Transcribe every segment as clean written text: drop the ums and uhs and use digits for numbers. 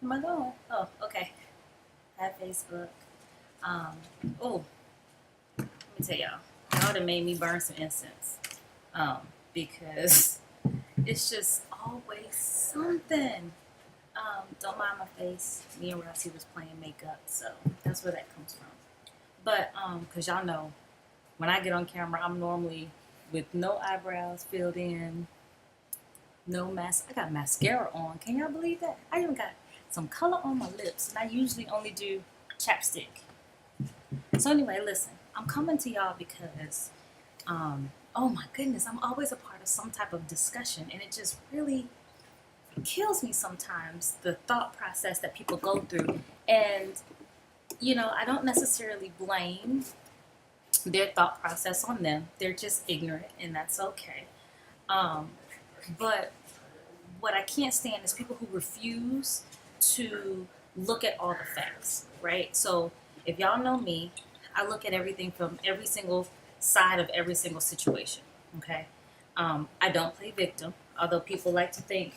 Am I going? Oh, okay. I have Facebook. Um, oh, let me tell y'all. Y'all done made me burn some incense. Because it's just always something. Don't mind my face. Me and Rousey was playing makeup, so that's where that comes from. But cause y'all know when I get on camera, I'm normally with no eyebrows filled in, no mask. I got mascara on. Can y'all believe that? I even got some color on my lips, and I usually only do chapstick. So anyway, listen, I'm coming to y'all because, oh my goodness, I'm always a part of some type of discussion, and it just really kills me sometimes the thought process that people go through. And I don't necessarily blame their thought process on them. They're just ignorant, and that's okay. Um, but what I can't stand is people who refuse to look at all the facts, right? So if y'all know me, I look at everything from every single side of every single situation, okay? I don't play victim, although people like to think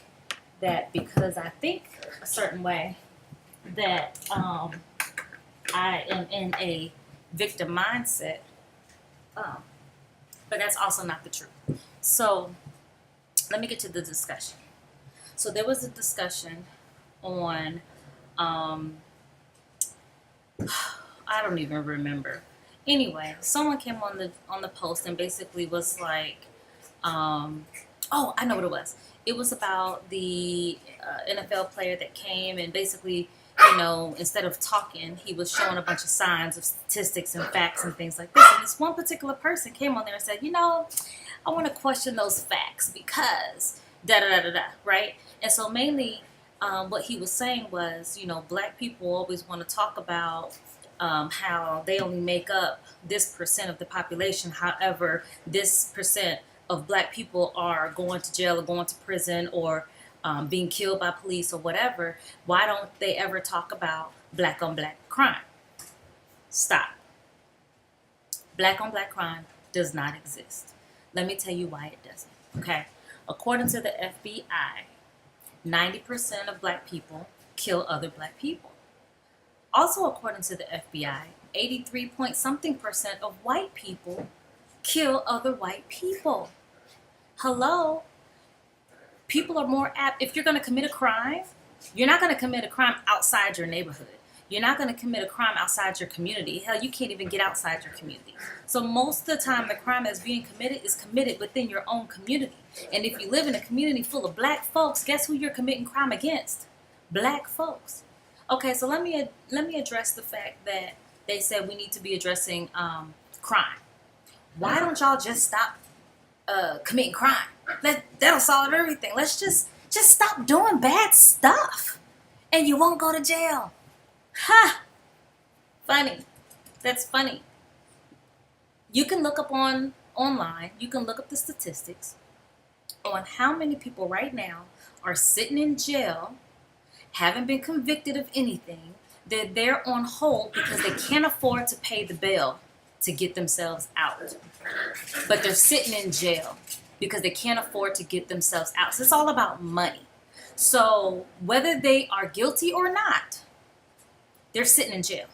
that because I think a certain way that I am in a victim mindset, um, but that's also not the truth. So let me get to the discussion. So there was a discussion on, um, I don't even remember. Anyway, someone came on the post and basically was like, um, oh, I know what it was. It was about the NFL player that came and basically, instead of talking, he was showing a bunch of signs of statistics and facts and things like this. And this one particular person came on there and said, I want to question those facts because da da da da da, right? And so mainly, what he was saying was, black people always want to talk about how they only make up this percent of the population. However, this percent of black people are going to jail or going to prison or being killed by police or whatever. Why don't they ever talk about black on black crime? Stop. Black on black crime does not exist. Let me tell you why it doesn't. Okay. According to the FBI, 90% of black people kill other black people. Also, according to the FBI, 83 point something percent of white people kill other white people. Hello? People are more apt, if you're going to commit a crime, you're not going to commit a crime outside your neighborhood. You're not going to commit a crime outside your community. Hell, you can't even get outside your community. So most of the time, the crime that's being committed is committed within your own community. And if you live in a community full of black folks, guess who you're committing crime against? Black folks. Okay, so let me address the fact that they said we need to be addressing crime. Why don't y'all just stop committing crime? That'll solve everything. Let's just stop doing bad stuff, and you won't go to jail. Ha! Funny. That's funny. You can look up online. You can look up the statistics on how many people right now are sitting in jail, haven't been convicted of anything. They're there on hold because they can't afford to pay the bail to get themselves out. But they're sitting in jail because they can't afford to get themselves out. So it's all about money. So whether they are guilty or not, they're sitting in jail.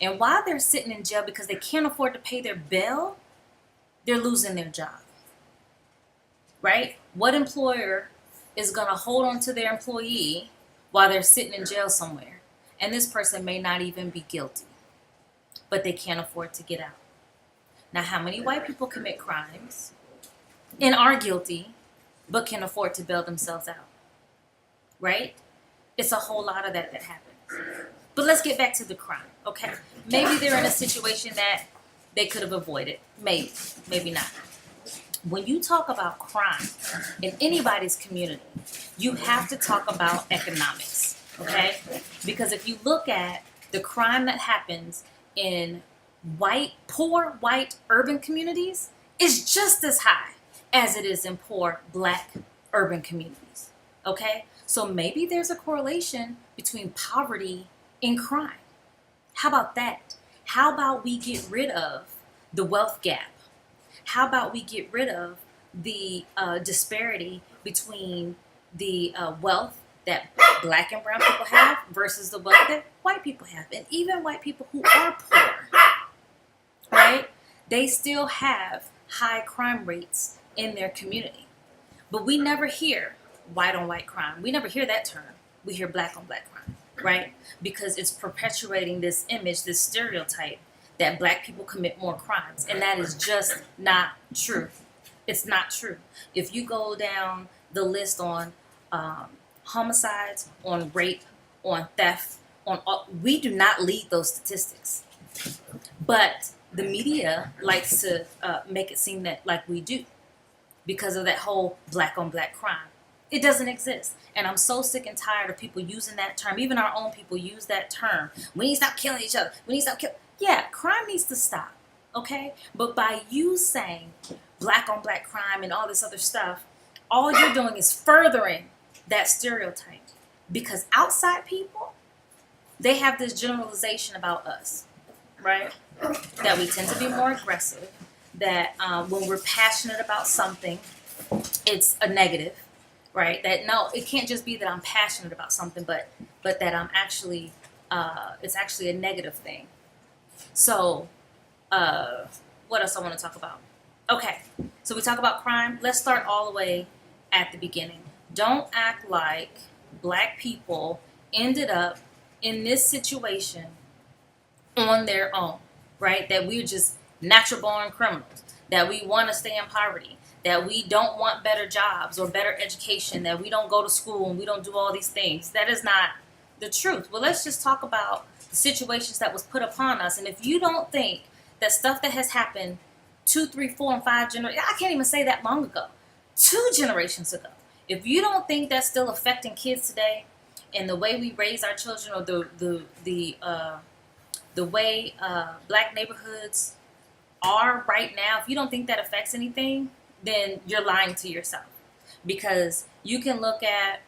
And while they're sitting in jail because they can't afford to pay their bail, they're losing their job. Right? What employer is going to hold on to their employee while they're sitting in jail somewhere? And this person may not even be guilty, but they can't afford to get out. Now, how many white people commit crimes and are guilty, but can afford to bail themselves out? Right? It's a whole lot of that happens. But let's get back to the crime, okay? Maybe they're in a situation that they could have avoided. Maybe, maybe not. When you talk about crime in anybody's community, you have to talk about economics, okay? Because if you look at the crime that happens in poor white urban communities, it's just as high as it is in poor black urban communities, okay? So maybe there's a correlation between poverty and crime. How about that? How about we get rid of the wealth gap? How about we get rid of the disparity between the wealth that what black and brown people have versus the wealth that white people have. And even white people who are poor, right? They still have high crime rates in their community. But we never hear white on white crime. We never hear that term. We hear black on black crime, right? Because it's perpetuating this image, this stereotype that black people commit more crimes. And that is just not true. It's not true. If you go down the list on homicides, on rape, on theft, we do not lead those statistics. But the media likes to make it seem that like we do because of that whole black on black crime. It doesn't exist. And I'm so sick and tired of people using that term. Even our own people use that term. We need to stop killing each other. We need to stop killing. Yeah, crime needs to stop. Okay? But by you saying black on black crime and all this other stuff, all you're doing is furthering that stereotype. Because outside people, they have this generalization about us, right? That we tend to be more aggressive, that when we're passionate about something, it's a negative, right? That no, it can't just be that I'm passionate about something, but that I'm actually, it's actually a negative thing. So, what else I want to talk about? Okay, so we talk about crime. Let's start all the way at the beginning. Don't act like black people ended up in this situation on their own, right? That we're just natural born criminals, that we want to stay in poverty, that we don't want better jobs or better education, that we don't go to school and we don't do all these things. That is not the truth. Well, let's just talk about the situations that was put upon us. And if you don't think that stuff that has happened 2, 3, 4, and 5 generations, I can't even say that long ago, 2 generations ago, if you don't think that's still affecting kids today and the way we raise our children or the way black neighborhoods are right now, if you don't think that affects anything, then you're lying to yourself. Because you can look at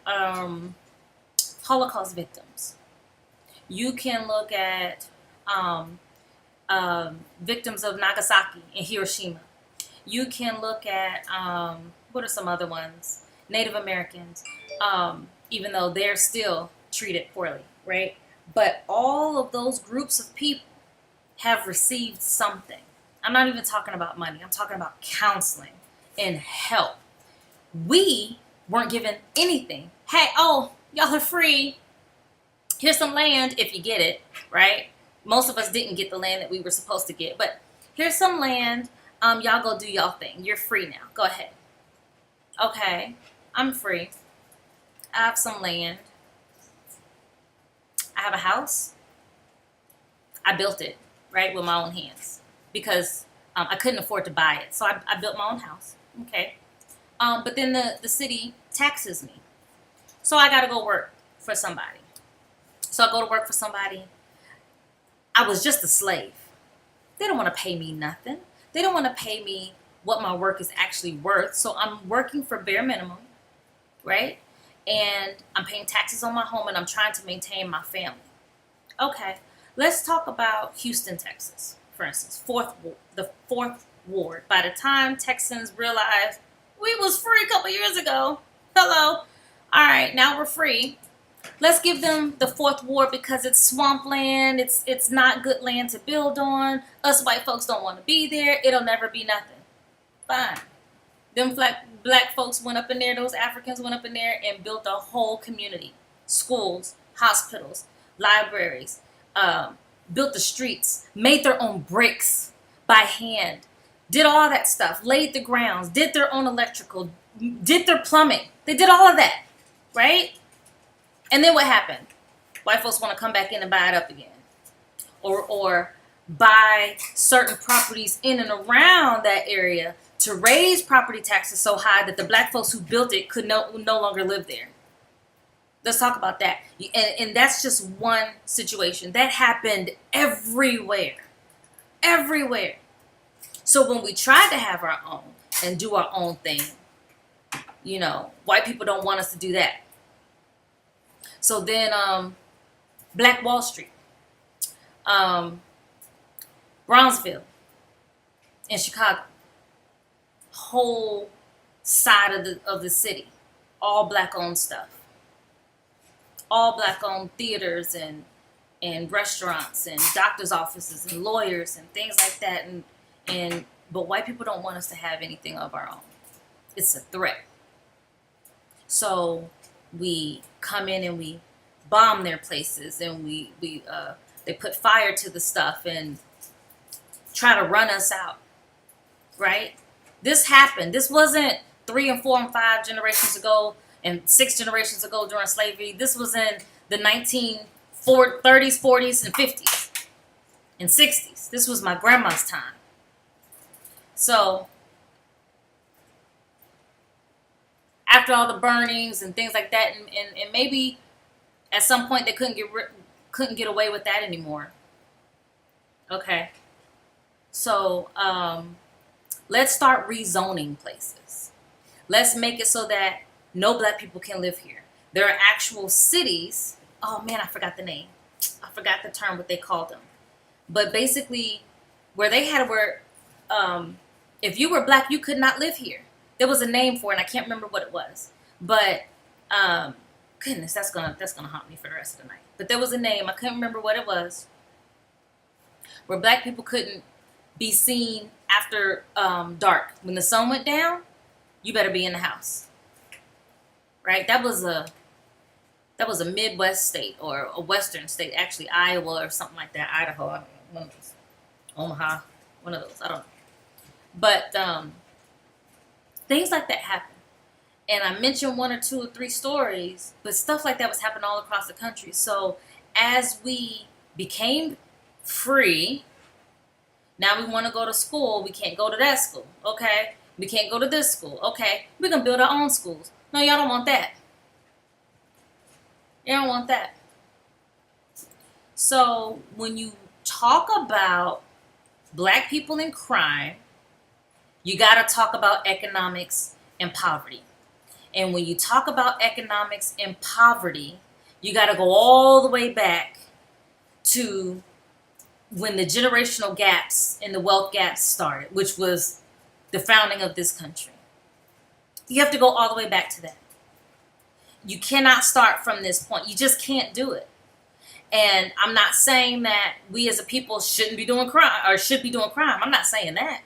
Holocaust victims. You can look at victims of Nagasaki and Hiroshima. You can look at, what are some other ones? Native Americans, even though they're still treated poorly, right? But all of those groups of people have received something. I'm not even talking about money. I'm talking about counseling and help. We weren't given anything. Hey, oh, y'all are free. Here's some land if you get it, right? Most of us didn't get the land that we were supposed to get, but here's some land. Y'all go do y'all thing. You're free now. Go ahead. Okay, I'm free. I have some land. I have a house. I built it, right, with my own hands because I couldn't afford to buy it. So I built my own house. Okay. But then the city taxes me. So I got to go work for somebody. So I go to work for somebody. I was just a slave. They don't want to pay me nothing. They don't want to pay me what my work is actually worth. So I'm working for bare minimum, right? And I'm paying taxes on my home and I'm trying to maintain my family. Okay, let's talk about Houston, Texas, for instance, the fourth ward. By the time Texans realized we was free a couple years ago, hello, all right, now we're free. Let's give them the fourth ward because it's swampland. It's not good land to build on. Us white folks don't want to be there. It'll never be nothing. Fine. Them black folks went up in there, those Africans went up in there and built a whole community. Schools, hospitals, libraries, built the streets, made their own bricks by hand, did all that stuff, laid the grounds, did their own electrical, did their plumbing. They did all of that, right? And then what happened? White folks want to come back in and buy it up again. Or buy certain properties in and around that area to raise property taxes so high that the black folks who built it could no longer live there. Let's talk about that. And that's just one situation. That happened everywhere. Everywhere. So when we try to have our own and do our own thing, white people don't want us to do that. So then Black Wall Street, Bronzeville in Chicago, whole side of the city, all black owned stuff. all black owned theaters and restaurants and doctors' offices and lawyers and things like that. But white people don't want us to have anything of our own. It's a threat. So we come in and we bomb their places, and they put fire to the stuff and try to run us out, right? This happened. This wasn't 3 and 4 and 5 generations ago and 6 generations ago during slavery. This was in the 1930s, 40s, and 50s and 60s. This was my grandma's time. So after all the burnings and things like that, and maybe at some point they couldn't get away with that anymore. Okay. So let's start rezoning places. Let's make it so that no black people can live here. There are actual cities. Oh man, I forgot the name. I forgot the term, what they called them. But basically, if you were black, you could not live here. There was a name for it, and I can't remember what it was. But goodness, that's gonna haunt me for the rest of the night. But there was a name, I couldn't remember what it was, where black people couldn't be seen after dark. When the sun went down, you better be in the house. Right? That was a Midwest state or a Western state, actually Iowa or something like that, Idaho, I don't know, one of those. Omaha, one of those, I don't know. But things like that happen. And I mentioned 1 or 2 or 3 stories, but stuff like that was happening all across the country. So as we became free, now we want to go to school. We can't go to that school. Okay. We can't go to this school. Okay. We're going to build our own schools. No, y'all don't want that. You don't want that. So when you talk about black people in crime, you got to talk about economics and poverty. And when you talk about economics and poverty, you got to go all the way back to when the generational gaps and the wealth gaps started, which was the founding of this country. You have to go all the way back to that. You cannot start from this point. You just can't do it. And I'm not saying that we as a people shouldn't be doing crime or should be doing crime. I'm not saying that.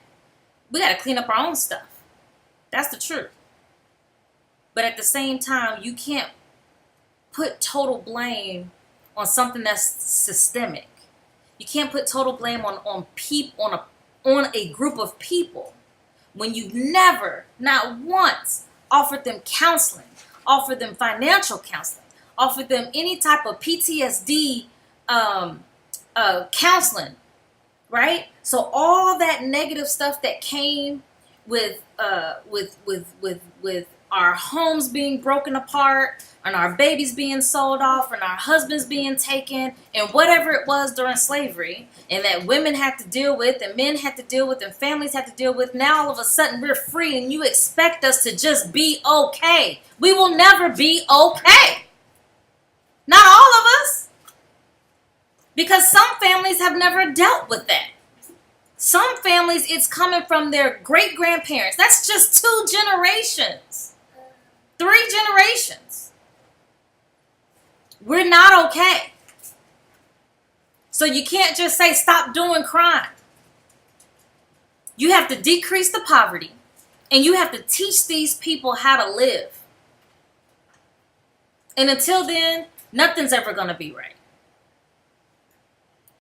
We got to clean up our own stuff. That's the truth. But at the same time, you can't put total blame on something that's systemic. You can't put total blame on a group of people when you've never, not once, offered them counseling, offered them financial counseling, offered them any type of PTSD counseling, right? So all that negative stuff that came with our homes being broken apart and our babies being sold off and our husbands being taken and whatever it was during slavery, and that women had to deal with and men had to deal with and families had to deal with. Now all of a sudden we're free and you expect us to just be okay. We will never be okay. Not all of us. Because some families have never dealt with that. Some families, it's coming from their great-grandparents. That's just 2 generations. 3 generations. We're not okay. So you can't just say stop doing crime. You have to decrease the poverty, and you have to teach these people how to live. And until then, nothing's ever going to be right.